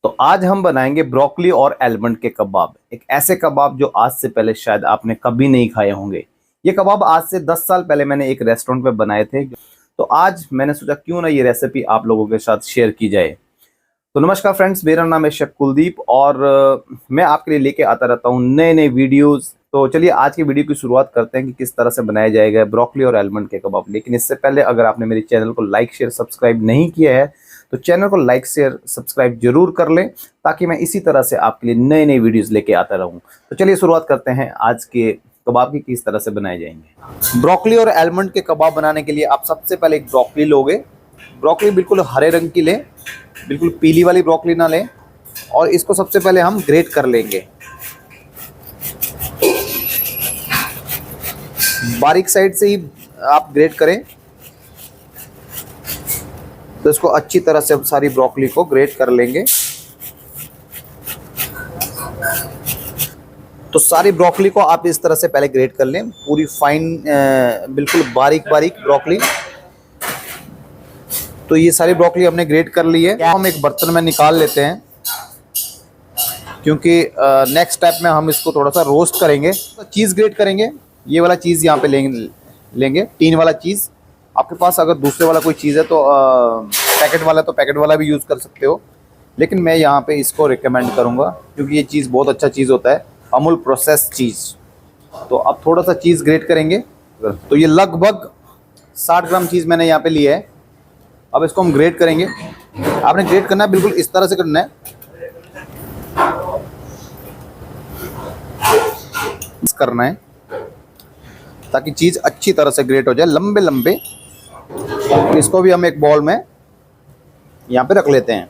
तो आज हम बनाएंगे ब्रोकली और आलमंड के कबाब। एक ऐसे कबाब जो आज से पहले शायद आपने कभी नहीं खाए होंगे। ये कबाब आज से 10 साल पहले मैंने एक रेस्टोरेंट पे बनाए थे। तो आज मैंने सोचा क्यों ना ये रेसिपी आप लोगों के साथ शेयर की जाए। तो नमस्कार फ्रेंड्स, मेरा नाम है शेफ कुलदीप और मैं आपके लिए लेके आता रहता हूँ नए नए वीडियोस। तो चलिए आज की वीडियो की शुरुआत करते हैं कि किस तरह से बनाया जाएगा ब्रोकली और आलमंड के कबाब। लेकिन इससे पहले अगर आपने मेरे चैनल को लाइक शेयर सब्सक्राइब नहीं किया है तो चैनल को लाइक शेयर सब्सक्राइब जरूर कर लें, ताकि मैं इसी तरह से आपके लिए नए नए वीडियोस लेके आता रहूं। तो चलिए शुरुआत करते हैं आज के कबाब की किस तरह से बनाए जाएंगे। ब्रोकली और आलमंड के कबाब बनाने के लिए आप सबसे पहले एक ब्रोकली लोगे। ब्रोकली बिल्कुल हरे रंग की लें, बिल्कुल पीली वाली ब्रोकली ना लें। और इसको सबसे पहले हम ग्रेट कर लेंगे, बारीक साइड से ही आप ग्रेट करें। तो इसको अच्छी तरह से अब सारी ब्रोकली को ग्रेट कर लेंगे। तो सारी ब्रोकली को आप इस तरह से पहले ग्रेट कर लें, पूरी फाइन बिल्कुल बारीक बारीक ब्रोकली। तो ये सारी ब्रोकली हमने ग्रेट कर ली है। हम एक बर्तन में निकाल लेते हैं, क्योंकि नेक्स्ट स्टेप में हम इसको थोड़ा सा रोस्ट करेंगे। तो चीज़ ग्रेट करेंगे, ये वाला चीज़ यहाँ पे लेंगे टीन वाला चीज़। आपके पास अगर दूसरे वाला कोई चीज़ है तो पैकेट वाला, तो पैकेट वाला भी यूज़ कर सकते हो। लेकिन मैं यहाँ पे इसको रिकमेंड करूँगा, क्योंकि ये चीज़ बहुत अच्छा चीज़ होता है, अमूल प्रोसेस चीज़। तो अब थोड़ा सा चीज़ ग्रेट करेंगे। तो ये लगभग 60 ग्राम चीज़ मैंने यहाँ पे लिया है। अब इसको हम ग्रेट करेंगे। आपने ग्रेट करना है, बिल्कुल इस तरह से करना है, करना है, ताकि चीज़ अच्छी तरह से ग्रेट हो जाए लंबे लंबे। इसको भी हम एक बॉल में यहाँ पे रख लेते हैं।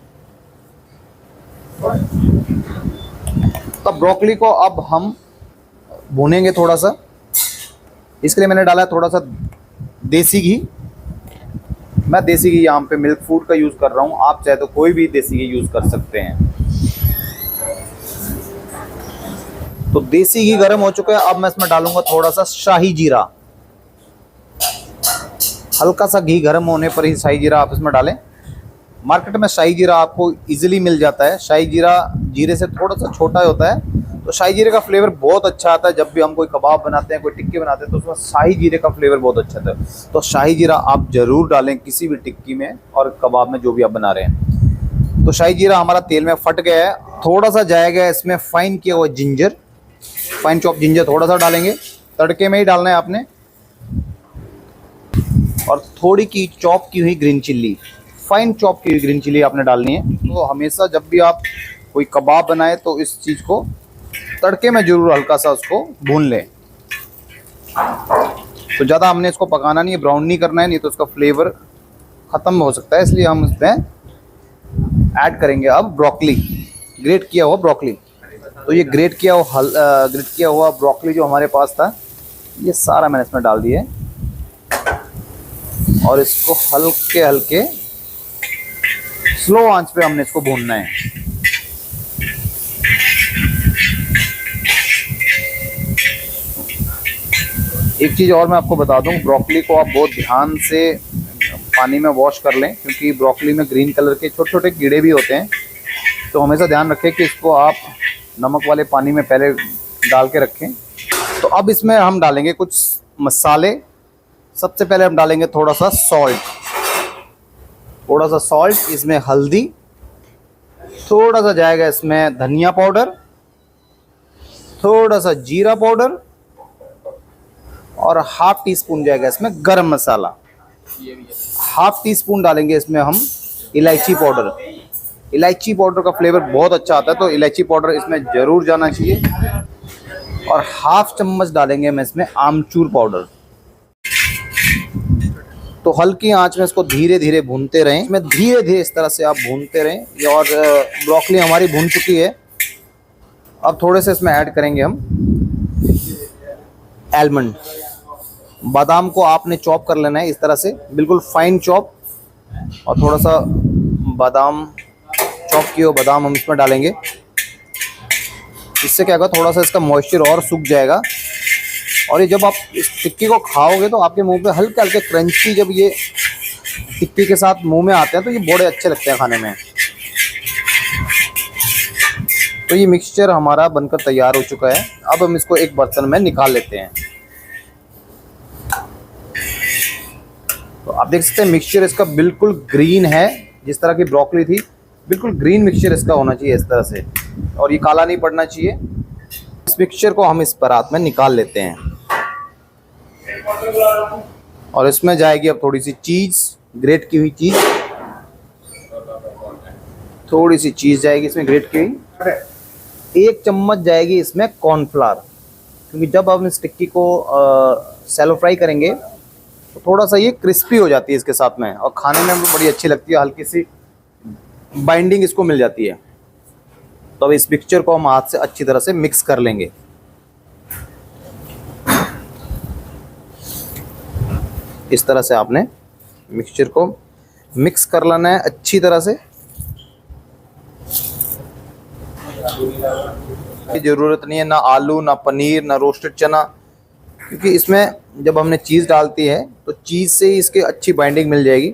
तब ब्रोकली को अब हम भूनेंगे थोड़ा सा। इसके लिए मैंने डाला है थोड़ा सा देसी घी। मैं देसी घी यहाँ पे मिल्क फूड का यूज़ कर रहा हूँ, आप चाहे तो कोई भी देसी घी यूज़ कर सकते हैं। तो देसी घी गर्म हो चुका है। अब मैं इसमें डालूंगा थोड़ा सा शाही जीरा। हल्का सा घी गर्म होने पर ही शाही जीरा आप इसमें डालें। मार्केट में शाही जीरा आपको इजीली मिल जाता है। शाही जीरा जीरे से थोड़ा सा छोटा होता है, तो शाही जीरे का फ्लेवर बहुत अच्छा आता है। जब भी हम कोई कबाब बनाते हैं, कोई टिक्की बनाते हैं, तो उसमें शाही जीरे का फ्लेवर बहुत अच्छा आता है। तो शाही जीरा आप ज़रूर डालें किसी भी टिक्की में और कबाब में, जो भी आप बना रहे हैं। तो शाही जीरा हमारा तेल में फट गया है। थोड़ा सा जाएगा इसमें फाइन किया हुआ जिंजर, फाइन चॉप जिंजर थोड़ा सा डालेंगे। तड़के में ही डालना है आपने। और थोड़ी की चॉप की हुई ग्रीन चिल्ली, फाइन चॉप की हुई ग्रीन चिल्ली आपने डालनी है। तो हमेशा जब भी आप कोई कबाब बनाए तो इस चीज़ को तड़के में जरूर हल्का सा उसको भून लें। तो ज़्यादा हमने इसको पकाना नहीं है, ब्राउन नहीं करना है, नहीं तो उसका फ्लेवर ख़त्म हो सकता है। इसलिए हम इसमें ऐड करेंगे अब ब्रोकली, ग्रेट किया हुआ ब्रोकली। तो ये ग्रेट किया हुआ ब्रोकली जो हमारे पास था, ये सारा मैंने इसमें डाल दिया है। और इसको हल्के हल्के स्लो आंच पे हमने इसको भूनना है। एक चीज़ और मैं आपको बता दूं, ब्रोकली को आप बहुत ध्यान से पानी में वॉश कर लें, क्योंकि ब्रोकली में ग्रीन कलर के छोटे छोटे कीड़े भी होते हैं। तो हमेशा ध्यान रखें कि इसको आप नमक वाले पानी में पहले डाल के रखें। तो अब इसमें हम डालेंगे कुछ मसाले। सबसे पहले हम डालेंगे थोड़ा सा सॉल्ट, इसमें हल्दी, थोड़ा सा जाएगा इसमें धनिया पाउडर, थोड़ा सा जीरा पाउडर, और हाफ टी स्पून जाएगा इसमें गरम मसाला। हाफ टी स्पून डालेंगे इसमें हम इलायची पाउडर। इलायची पाउडर का फ्लेवर बहुत अच्छा आता है, तो इलायची पाउडर इसमें ज़रूर जाना चाहिए। और हाफ चम्मच डालेंगे हम इसमें आमचूर पाउडर। तो हल्की आंच में इसको धीरे धीरे भूनते रहें। इसमें धीरे धीरे इस तरह से आप भूनते रहें। और ब्रोकली हमारी भून चुकी है। अब थोड़े से इसमें ऐड करेंगे हम आलमंड। बादाम को आपने चॉप कर लेना है इस तरह से, बिल्कुल फाइन चॉप। और थोड़ा सा बादाम, चॉप किए हुए बादाम हम इसमें डालेंगे। इससे क्या होगा, थोड़ा सा इसका मॉइस्चर और सूख जाएगा। और ये जब आप इस टिक्की को खाओगे तो आपके मुंह पे हल्के हल्के क्रंची, जब ये टिक्की के साथ मुंह में आते हैं तो ये बड़े अच्छे लगते हैं खाने में। तो ये मिक्सचर हमारा बनकर तैयार हो चुका है। अब हम इसको एक बर्तन में निकाल लेते हैं। तो आप देख सकते हैं मिक्सचर इसका बिल्कुल ग्रीन है, जिस तरह की ब्रोकली थी बिल्कुल ग्रीन मिक्सचर इसका होना चाहिए इस तरह से, और ये काला नहीं पड़ना चाहिए। इस मिक्सचर को हम इस परात में निकाल लेते हैं और इसमें जाएगी अब थोड़ी सी चीज़, ग्रेट की हुई चीज़, थोड़ी सी चीज़ जाएगी इसमें ग्रेट की हुई। 1 चम्मच जाएगी इसमें कॉर्नफ्लावर, क्योंकि जब हम इस टिक्की को सैलो फ्राई करेंगे तो थोड़ा सा ये क्रिस्पी हो जाती है इसके साथ में, और खाने में भी बड़ी अच्छी लगती है, हल्की सी बाइंडिंग इसको मिल जाती है। तो अब इस मिक्सचर को हम हाथ से अच्छी तरह से मिक्स कर लेंगे। इस तरह से आपने मिक्सचर को मिक्स कर लेना है अच्छी तरह से। ज़रूरत नहीं है ना आलू, ना पनीर, ना रोस्टेड चना, क्योंकि इसमें जब हमने चीज़ डालती है तो चीज़ से ही इसकी अच्छी बाइंडिंग मिल जाएगी।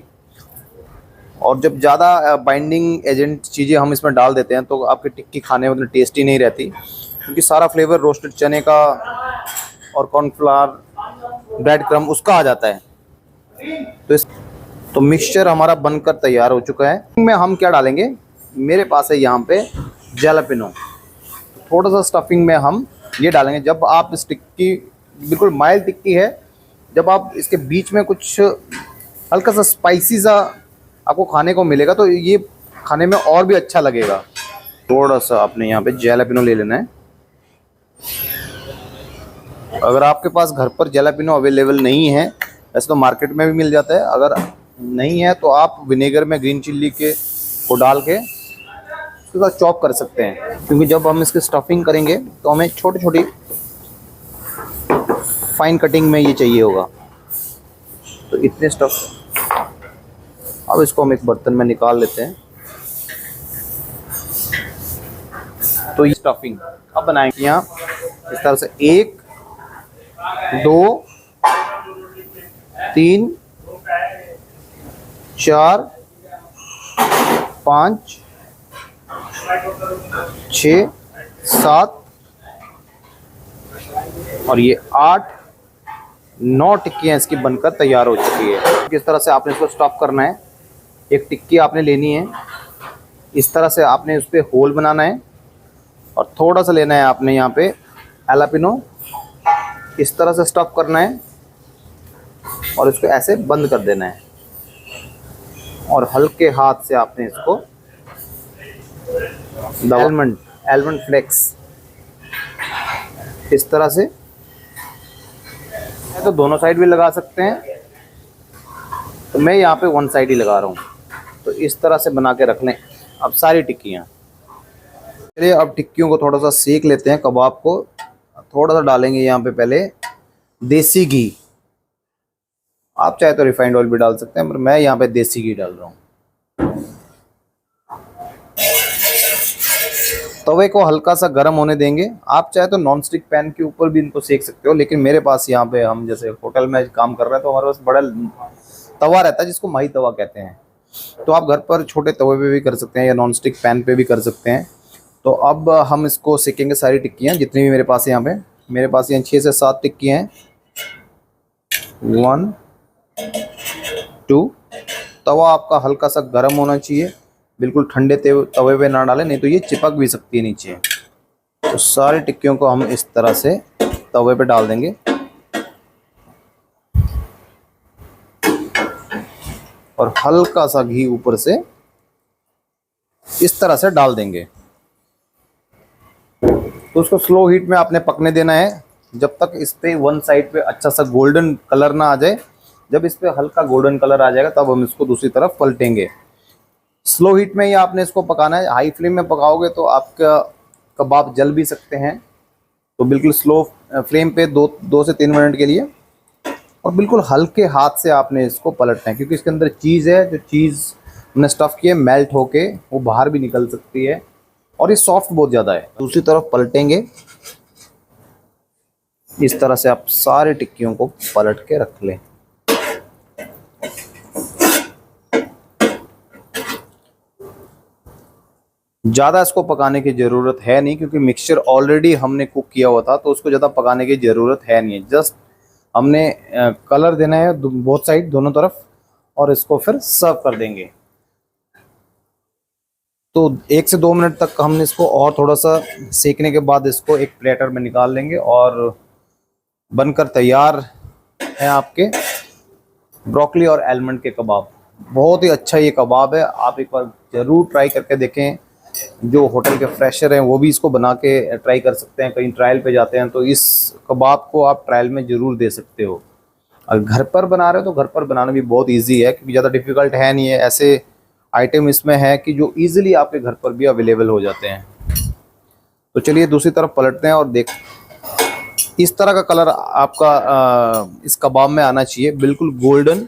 और जब ज़्यादा बाइंडिंग एजेंट चीज़ें हम इसमें डाल देते हैं तो आपकी टिक्की खाने में उतनी टेस्टी नहीं रहती, क्योंकि सारा फ्लेवर रोस्टेड चने का और कॉर्नफ्लावर, ब्रेड क्रम्ब उसका आ जाता है। तो मिक्सचर हमारा बनकर तैयार हो चुका है। इसमें हम क्या डालेंगे, मेरे पास है यहाँ पे जैलापेनो। थोड़ा सा स्टफिंग में हम ये डालेंगे। जब आप इस टिक्की, बिल्कुल माइल्ड टिक्की है, जब आप इसके बीच में कुछ हल्का सा स्पाइसी सा आपको खाने को मिलेगा तो ये खाने में और भी अच्छा लगेगा। थोड़ा सा आपने यहाँ पे जैलापेनो ले लेना है। अगर आपके पास घर पर जैलापेनो अवेलेबल नहीं है, वैसे तो मार्केट में भी मिल जाता है, अगर नहीं है तो आप विनेगर में ग्रीन चिल्ली के को डाल के उसके साथ चॉप कर सकते हैं, क्योंकि जब हम इसकी स्टफिंग करेंगे तो हमें छोटी छोटी फाइन कटिंग में ये चाहिए होगा। तो इतने स्टफ, अब इसको हम एक बर्तन में निकाल लेते हैं। तो ये स्टफिंग अब बनाएंगे यहाँ इस तरह से 1 2 3 4 5 6 7 और ये 8 9 टिक्कियाँ इसकी बनकर तैयार हो चुकी है। किस तरह से आपने इसको स्टफ करना है, एक टिक्की आपने लेनी है, इस तरह से आपने उस पर होल बनाना है और थोड़ा सा लेना है आपने यहाँ पे जैलापेनो, इस तरह से स्टफ करना है और इसको ऐसे बंद कर देना है और हल्के हाथ से आपने इसको आलमंड फ्लेक्स इस तरह से, तो दोनों साइड भी लगा सकते हैं, तो मैं यहाँ पे 1 साइड ही लगा रहा हूँ। तो इस तरह से बना के रख लें अब सारी टिक्कियाँ। चलिए अब टिक्कियों को थोड़ा सा सेक लेते हैं। कबाब को थोड़ा सा डालेंगे यहाँ पे पहले देसी घी, आप चाहे तो रिफाइंड ऑयल भी डाल सकते हैं, पर मैं यहाँ पे देसी घी डाल रहा हूँ। तवे को हल्का सा गर्म होने देंगे। आप चाहे तो नॉन स्टिक पैन के ऊपर भी इनको सेक सकते हो, लेकिन मेरे पास यहाँ पे, हम जैसे होटल में काम कर रहे हैं तो हमारे पास बड़ा तवा रहता है जिसको माही तवा कहते हैं। तो आप घर पर छोटे तवे पे भी कर सकते हैं या नॉन स्टिक पैन पे भी कर सकते हैं। तो अब हम इसको सेकेंगे सारी टिक्कियाँ जितनी भी मेरे पास है। यहाँ पे मेरे पास यहाँ 6 से 7 टिक्कियाँ हैं। 1 2, तवा आपका हल्का सा गर्म होना चाहिए, बिल्कुल ठंडे तवे पे ना डालें, नहीं तो ये चिपक भी सकती है नीचे। तो सारी टिक्कियों को हम इस तरह से तवे पे डाल देंगे और हल्का सा घी ऊपर से इस तरह से डाल देंगे। तो उसको स्लो हीट में आपने पकने देना है जब तक इस पे 1 साइड पे अच्छा सा गोल्डन कलर ना आ जाए। जब इस पे हल्का गोल्डन कलर आ जाएगा तब हम इसको दूसरी तरफ पलटेंगे। स्लो हीट में ही आपने इसको पकाना है। हाई फ्लेम में पकाओगे तो आपका कबाब जल भी सकते हैं। तो बिल्कुल स्लो फ्लेम पे 2 से 3 मिनट के लिए, और बिल्कुल हल्के हाथ से आपने इसको पलटना है, क्योंकि इसके अंदर चीज़ है, जो चीज़ हमने स्टफ़ की है मेल्ट होके वो बाहर भी निकल सकती है और ये सॉफ्ट बहुत ज़्यादा है। दूसरी तरफ पलटेंगे। इस तरह से आप सारे टिक्कियों को पलट के रख लें। ज़्यादा इसको पकाने की ज़रूरत है नहीं, क्योंकि मिक्सचर ऑलरेडी हमने कुक किया हुआ था, तो उसको ज़्यादा पकाने की ज़रूरत है नहीं। जस्ट हमने कलर देना है बोथ साइड, दोनों तरफ, और इसको फिर सर्व कर देंगे। तो 1 से 2 मिनट तक हमने इसको और थोड़ा सा सेकने के बाद इसको एक प्लेटर में निकाल लेंगे, और बनकर तैयार है आपके ब्रोकली और आलमंड के कबाब। बहुत ही अच्छा ये कबाब है, आप एक बार ज़रूर ट्राई करके देखें। जो होटल के फ्रेशर हैं वो भी इसको बना के ट्राई कर सकते हैं, कहीं ट्रायल पे जाते हैं तो इस कबाब को आप ट्रायल में ज़रूर दे सकते हो। और घर पर बना रहे हो तो घर पर बनाना भी बहुत इजी है, क्योंकि ज़्यादा डिफ़िकल्ट है नहीं है। ऐसे आइटम इसमें है कि जो इजीली आपके घर पर भी अवेलेबल हो जाते हैं। तो चलिए दूसरी तरफ पलटते हैं और देख, इस तरह का कलर आपका इस कबाब में आना चाहिए, बिल्कुल गोल्डन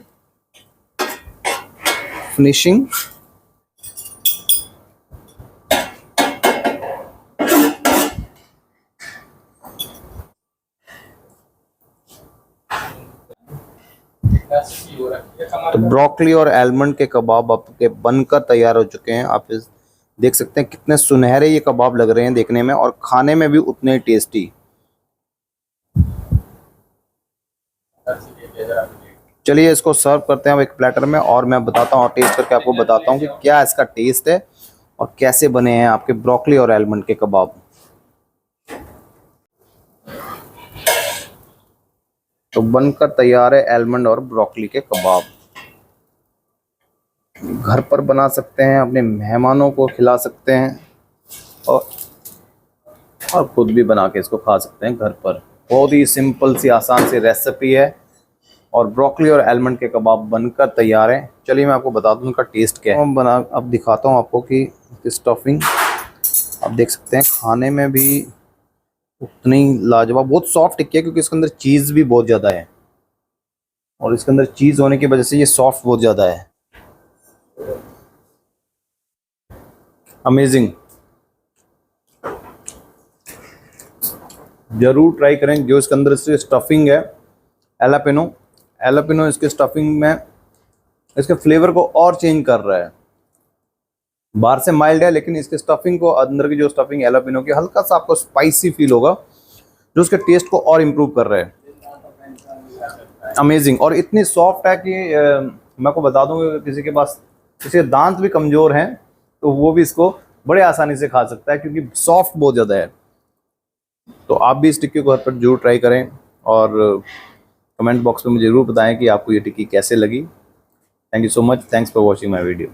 फिनिशिंग। तो ब्रोकली और आलमंड के कबाब आपके बनकर तैयार हो चुके हैं। आप इस देख सकते हैं कितने सुनहरे ये कबाब लग रहे हैं देखने में, और खाने में भी उतने टेस्टी। चलिए इसको सर्व करते हैं अब एक प्लेटर में, और मैं बताता हूँ और टेस्ट करके आपको बताता हूँ कि क्या इसका टेस्ट है और कैसे बने हैं आपके ब्रोकली और आलमंड के कबाब। तो बनकर तैयार है आलमंड और ब्रोकली के कबाब। घर पर बना सकते हैं, अपने मेहमानों को खिला सकते हैं, और खुद भी बना के इसको खा सकते हैं घर पर। बहुत ही सिंपल सी आसान सी रेसिपी है, और ब्रोकली और आलमंड के कबाब बनकर तैयार हैं। चलिए मैं आपको बता दूं उनका टेस्ट क्या है। बना अब दिखाता हूं आपको कि स्टफिंग आप देख सकते हैं, खाने में भी उतनी लाजवाब, बहुत सॉफ्ट टिक्की है, क्योंकि इसके अंदर चीज़ भी बहुत ज़्यादा है, और इसके अंदर चीज़ होने की वजह से ये सॉफ्ट बहुत ज़्यादा है। अमेजिंग, ज़रूर ट्राई करें। जो इसके अंदर से स्टफिंग है एलापिनो इसके स्टफिंग में इसके फ्लेवर को और चेंज कर रहा है। बाहर से माइल्ड है, लेकिन इसके स्टफिंग को, अंदर की जो स्टफिंग एलापिनो की, हल्का सा आपको स्पाइसी फील होगा, जो उसके टेस्ट को और इम्प्रूव कर रहा है। अमेजिंग, और इतनी सॉफ्ट है कि मैं आपको बता दूं, किसी के पास किसी के दांत भी कमज़ोर हैं तो वो भी इसको बड़े आसानी से खा सकता है, क्योंकि सॉफ्ट बहुत ज़्यादा है। तो आप भी इस टिक्की को घर पर जरूर ट्राई करें, और कमेंट बॉक्स में मुझे ज़रूर बताएं कि आपको ये टिक्की कैसे लगी। Thank you so much, thanks for watching my video.